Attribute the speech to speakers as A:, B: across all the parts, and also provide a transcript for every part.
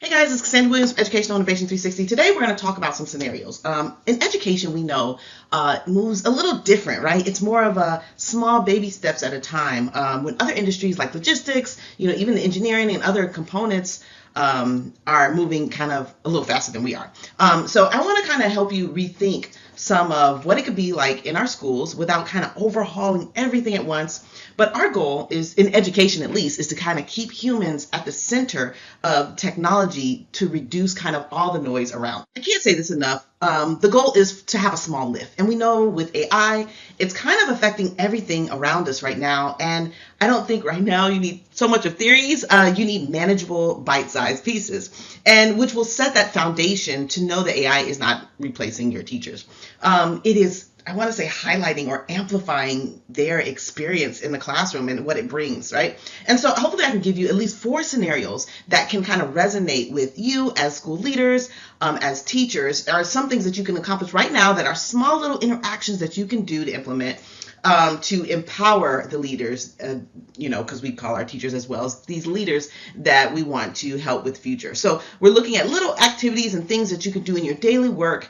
A: Hey guys, it's Cassandra Williams, Educational Innovation 360. Today we're going to talk about some scenarios. In education, we know moves a little different, right? It's more of a small baby steps at a time. When other industries like logistics, even the engineering and other components are moving kind of a little faster than we are. So I want to kind of help you rethink some of what it could be like in our schools without kind of overhauling everything at once. But our goal is, in education at least, is to kind of keep humans at the center of technology to reduce kind of all the noise around. I can't say this enough. The goal is to have a small lift. And we know with AI, it's kind of affecting everything around us right now. And I don't think right now you need so much of theories. You need manageable bite-sized pieces, and which will set that foundation to know that AI is not replacing your teachers. It is, I want to say, highlighting or amplifying their experience in the classroom and what it brings, right? And so hopefully I can give you at least 4 scenarios that can kind of resonate with you as school leaders, as teachers. There are some things that you can accomplish right now that are small little interactions that you can do to implement to empower the leaders, because we call our teachers as well as these leaders that we want to help with future. So we're looking at little activities and things that you can do in your daily work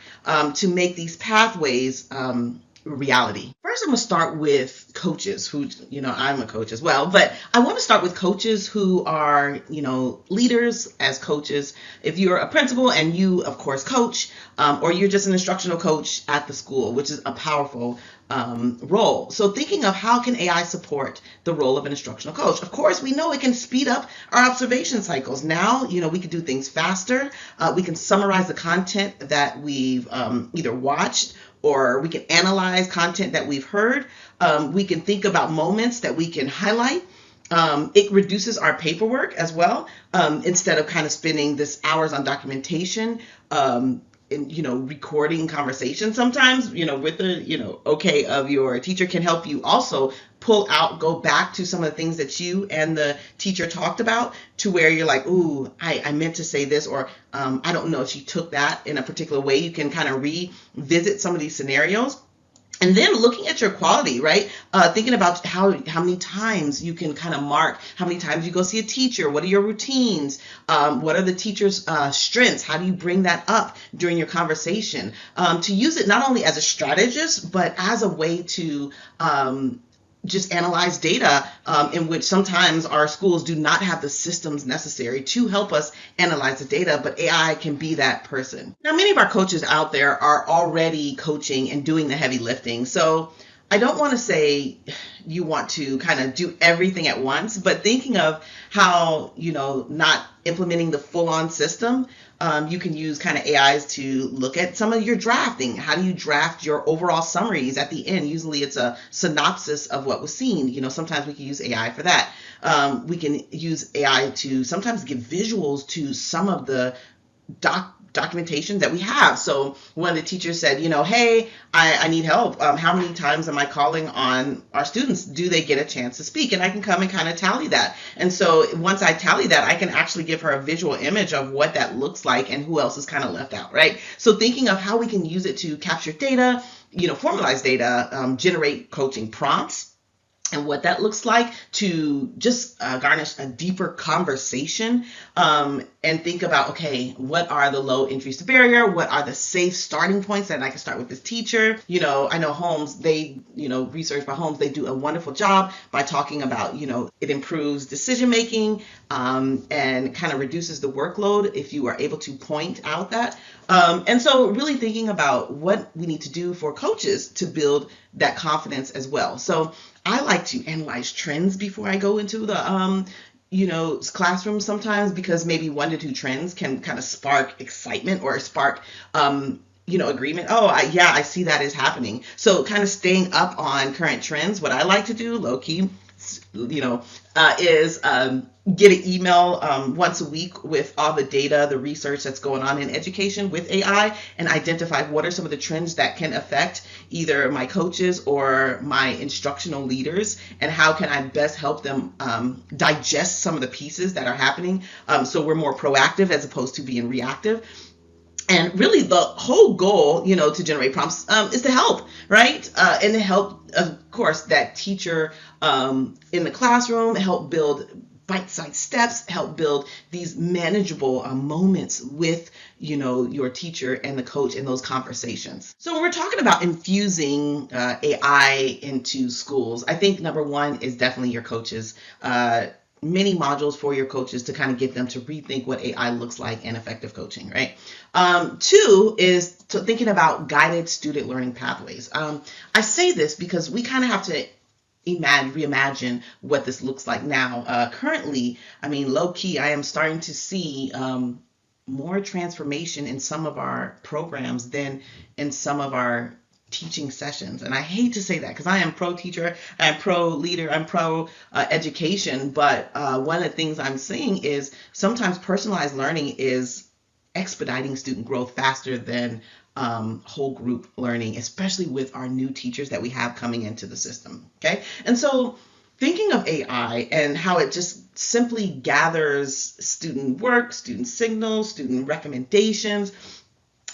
A: to make these pathways reality. First, I'm going to start with coaches who, I'm a coach as well, but I want to start with coaches who are, leaders as coaches. If you're a principal and you, of course, coach, or you're just an instructional coach at the school, which is a powerful role. So thinking of how can AI support the role of an instructional coach? Of course, we know it can speed up our observation cycles. Now, we can do things faster. We can summarize the content that we've either watched, or we can analyze content that we've heard. We can think about moments that we can highlight. It reduces our paperwork as well. Instead of kind of spending this hours on documentation, recording conversations sometimes, with the, okay of your teacher can help you also go back to some of the things that you and the teacher talked about to where you're like, ooh, I meant to say this, or I don't know if she took that in a particular way. You can kind of revisit some of these scenarios. And then looking at your quality, right? Thinking about how many times you can kind of mark, how many times you go see a teacher, what are your routines, what are the teacher's strengths, how do you bring that up during your conversation, to use it not only as a strategist, but as a way to just analyze data, in which sometimes our schools do not have the systems necessary to help us analyze the data, but AI can be that person. Now, many of our coaches out there are already coaching and doing the heavy lifting. So I don't want to say you want to kind of do everything at once, but thinking of how, not implementing the full-on system, you can use kind of AIs to look at some of your drafting. How do you draft your overall summaries at the end? Usually it's a synopsis of what was seen. Sometimes we can use AI for that. We can use AI to sometimes give visuals to some of the documentation that we have. So one of the teachers said, hey, I need help. How many times am I calling on our students? Do they get a chance to speak? And I can come and kind of tally that. And so once I tally that, I can actually give her a visual image of what that looks like and who else is kind of left out, right? So thinking of how we can use it to capture data, formalize data, generate coaching prompts, and what that looks like to just garnish a deeper conversation, and think about, okay, what are the low entries to barrier? What are the safe starting points that I can start with this teacher? I know Holmes, they, research by Holmes, they do a wonderful job by talking about, it improves decision making, and kind of reduces the workload if you are able to point out that. And so really thinking about what we need to do for coaches to build that confidence as well. So I like to analyze trends before I go into the classroom sometimes, because maybe 1 to 2 trends can kind of spark excitement or spark agreement. Oh, I see that is happening. So kind of staying up on current trends. What I like to do, low key, is get an email once a week with all the data, the research that's going on in education with AI, and identify what are some of the trends that can affect either my coaches or my instructional leaders, and how can I best help them digest some of the pieces that are happening, so we're more proactive as opposed to being reactive. And really the whole goal, to generate prompts is to help, right? And to help, of course, that teacher in the classroom, help build bite-sized steps, help build these manageable moments with, your teacher and the coach in those conversations. So when we're talking about infusing AI into schools, I think number one is definitely your coaches. Many modules for your coaches to kind of get them to rethink what AI looks like and effective coaching, right? Two is thinking about guided student learning pathways. I say this because we kind of have to reimagine what this looks like now. Currently, low key, I am starting to see more transformation in some of our programs than in some of our teaching sessions. And I hate to say that because I am pro teacher, I'm pro leader, I'm pro education. But one of the things I'm seeing is sometimes personalized learning is expediting student growth faster than whole group learning, especially with our new teachers that we have coming into the system. Okay. And so thinking of AI and how it just simply gathers student work, student signals, student recommendations,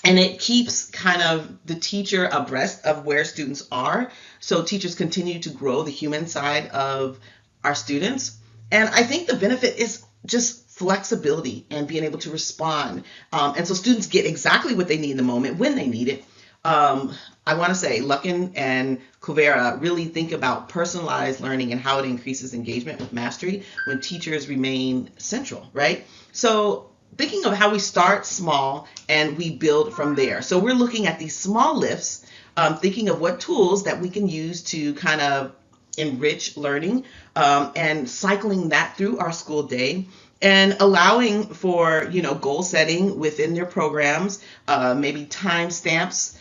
A: and it keeps kind of the teacher abreast of where students are. So teachers continue to grow the human side of our students. And I think the benefit is just flexibility and being able to respond. And so students get exactly what they need in the moment when they need it. I want to say Luckin and Clovera really think about personalized learning and how it increases engagement with mastery when teachers remain central, right? So thinking of how we start small and we build from there. So we're looking at these small lifts, thinking of what tools that we can use to kind of enrich learning, and cycling that through our school day and allowing for, goal setting within their programs, maybe time stamps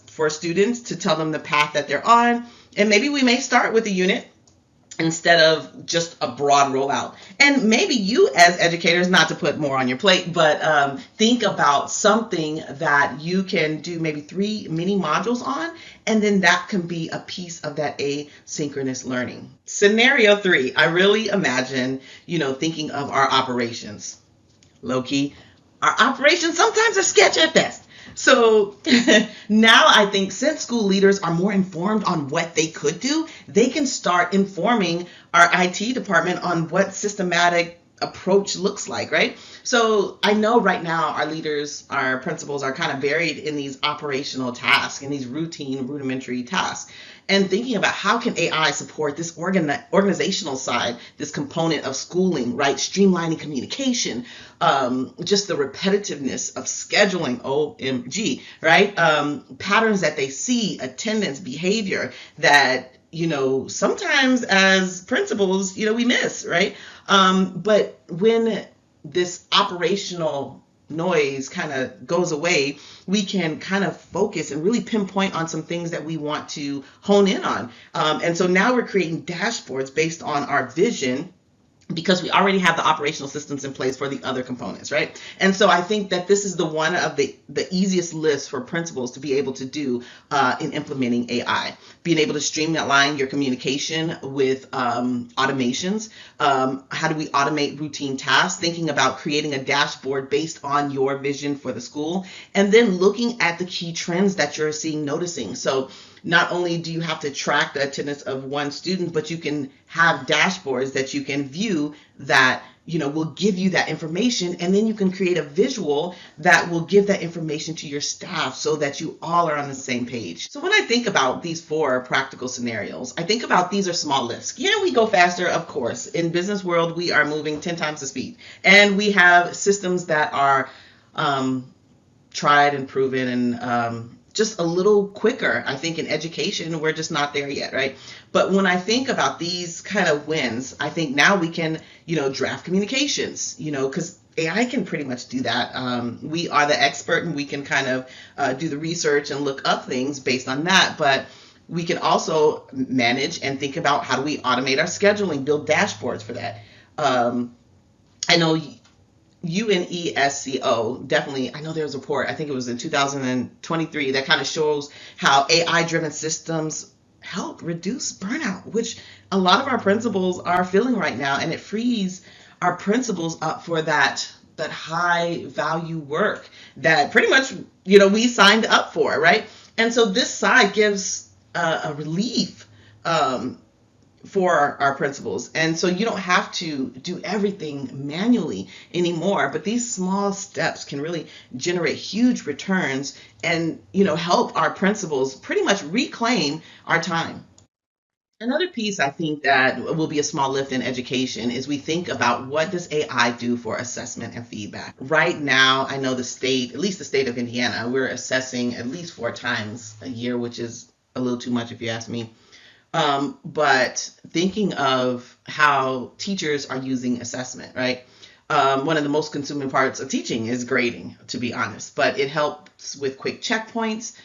A: for students to tell them the path that they're on. And maybe we may start with a unit instead of just a broad rollout. And maybe you as educators, not to put more on your plate, but think about something that you can do maybe 3 mini modules on, and then that can be a piece of that asynchronous learning. Scenario 3, I really imagine, thinking of our operations. Low key, our operations sometimes are sketch at best. So now I think since school leaders are more informed on what they could do, they can start informing our IT department on what systematic approach looks like, right? So I know right now our leaders, our principals are kind of buried in these operational tasks and these routine, rudimentary tasks. And thinking about how can AI support this organizational side, this component of schooling, right? Streamlining communication, just the repetitiveness of scheduling, OMG, right? Patterns that they see, attendance, behavior that, sometimes as principals, we miss, right? But when this operational noise kind of goes away, we can kind of focus and really pinpoint on some things that we want to hone in on. And so now we're creating dashboards based on our vision, because we already have the operational systems in place for the other components, right? And so I think that this is the one of the easiest lists for principals to be able to do in implementing AI. Being able to streamline your communication with automations. How do we automate routine tasks? Thinking about creating a dashboard based on your vision for the school, and then looking at the key trends that you're noticing. So not only do you have to track the attendance of one student, but you can have dashboards that you can view that, will give you that information. And then you can create a visual that will give that information to your staff so that you all are on the same page. So when I think about these 4 practical scenarios, I think about these are small lifts. Yeah, we go faster, of course. In business world, we are moving 10 times the speed. And we have systems that are tried and proven and just a little quicker. I think in education, we're just not there yet, right? But when I think about these kind of wins, I think now we can, draft communications, because AI can pretty much do that. We are the expert and we can kind of do the research and look up things based on that. But we can also manage and think about how do we automate our scheduling, build dashboards for that. I know UNESCO definitely, I know there was a report, I think it was in 2023, that kind of shows how AI-driven systems help reduce burnout, which a lot of our principals are feeling right now, and it frees our principals up for that high value work that pretty much, we signed up for, right? And so this side gives a relief for our principals. And so you don't have to do everything manually anymore, but these small steps can really generate huge returns and, help our principals pretty much reclaim our time. Another piece I think that will be a small lift in education is we think about what does AI do for assessment and feedback. Right now, I know the state, at least the state of Indiana, we're assessing at least 4 times a year, which is a little too much if you ask me. But thinking of how teachers are using assessment, right? One of the most consuming parts of teaching is grading, to be honest, but it helps with quick checkpoints.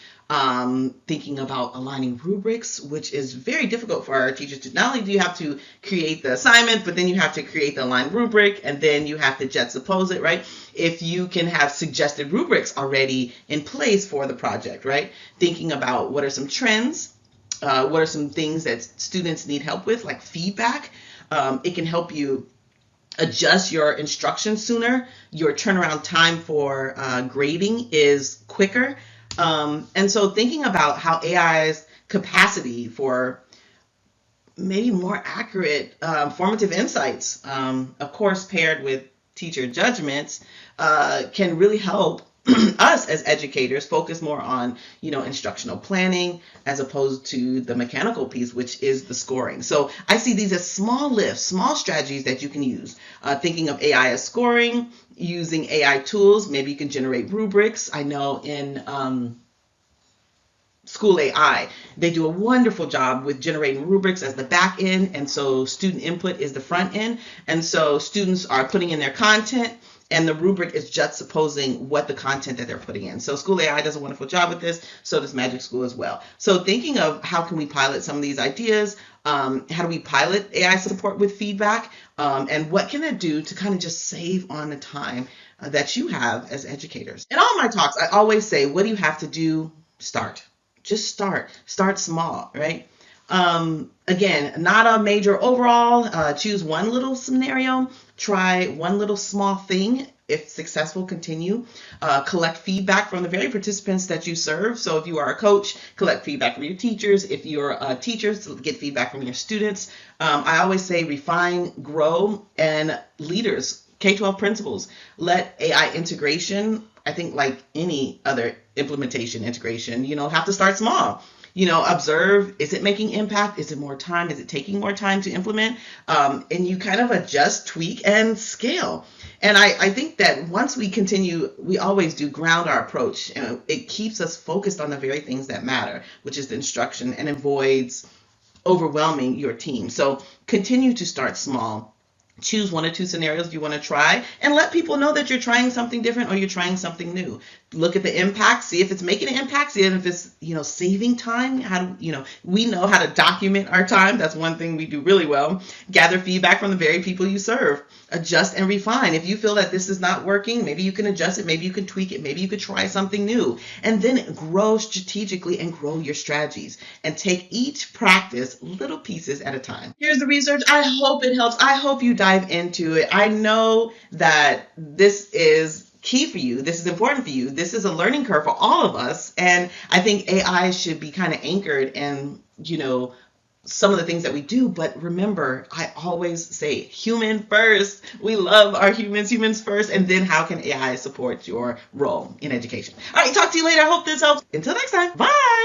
A: Thinking about aligning rubrics, which is very difficult for our teachers to. Not only do you have to create the assignment, but then you have to create the aligned rubric, and then you have to juxtapose it, right? If you can have suggested rubrics already in place for the project, right? Thinking about what are some trends, what are some things that students need help with, like feedback. It can help you adjust your instruction sooner. Your turnaround time for grading is quicker. And so thinking about how AI's capacity for maybe more accurate formative insights, of course, paired with teacher judgments, can really help us as educators focus more on, instructional planning as opposed to the mechanical piece, which is the scoring. So I see these as small lifts, small strategies that you can use. Thinking of AI as scoring, using AI tools, maybe you can generate rubrics. I know in School AI, they do a wonderful job with generating rubrics as the back end, and so student input is the front end, and so students are putting in their content, and the rubric is juxtaposing what the content that they're putting in. So School AI does a wonderful job with this, so does Magic School as well. So thinking of how can we pilot some of these ideas, how do we pilot AI support with feedback, and what can it do to kind of just save on the time that you have as educators. In all my talks, I always say, what do you have to do? Start. Just start small, right? Again, not a major overall. Choose one little scenario, try one little small thing. If successful, continue. Collect feedback from the very participants that you serve. So if you are a coach, collect feedback from your teachers. If you're a teacher, get feedback from your students. I always say refine, grow, and leaders, K-12 principals, let AI integration, I think like any other implementation integration, have to start small. Observe, is it making impact? Is it more time? Is it taking more time to implement? And you kind of adjust, tweak, and scale. And I think that once we continue, we always do ground our approach. It keeps us focused on the very things that matter, which is the instruction, and avoids overwhelming your team. So continue to start small. Choose 1 or 2 scenarios you want to try and let people know that you're trying something different or you're trying something new. Look at the impact, see if it's making an impact, see if it's, saving time. We know how to document our time. That's one thing we do really well. Gather feedback from the very people you serve. Adjust and refine. If you feel that this is not working, maybe you can adjust it, maybe you can tweak it, maybe you could try something new. And then grow strategically and grow your strategies. And take each practice little pieces at a time. Here's the research. I hope it helps. I hope you dive into it. I know that this is key for you. This is important for you. This is a learning curve for all of us. And I think AI should be kind of anchored in, some of the things that we do. But remember, I always say human first. We love our humans first. And then how can AI support your role in education? All right, talk to you later. I hope this helps. Until next time. Bye.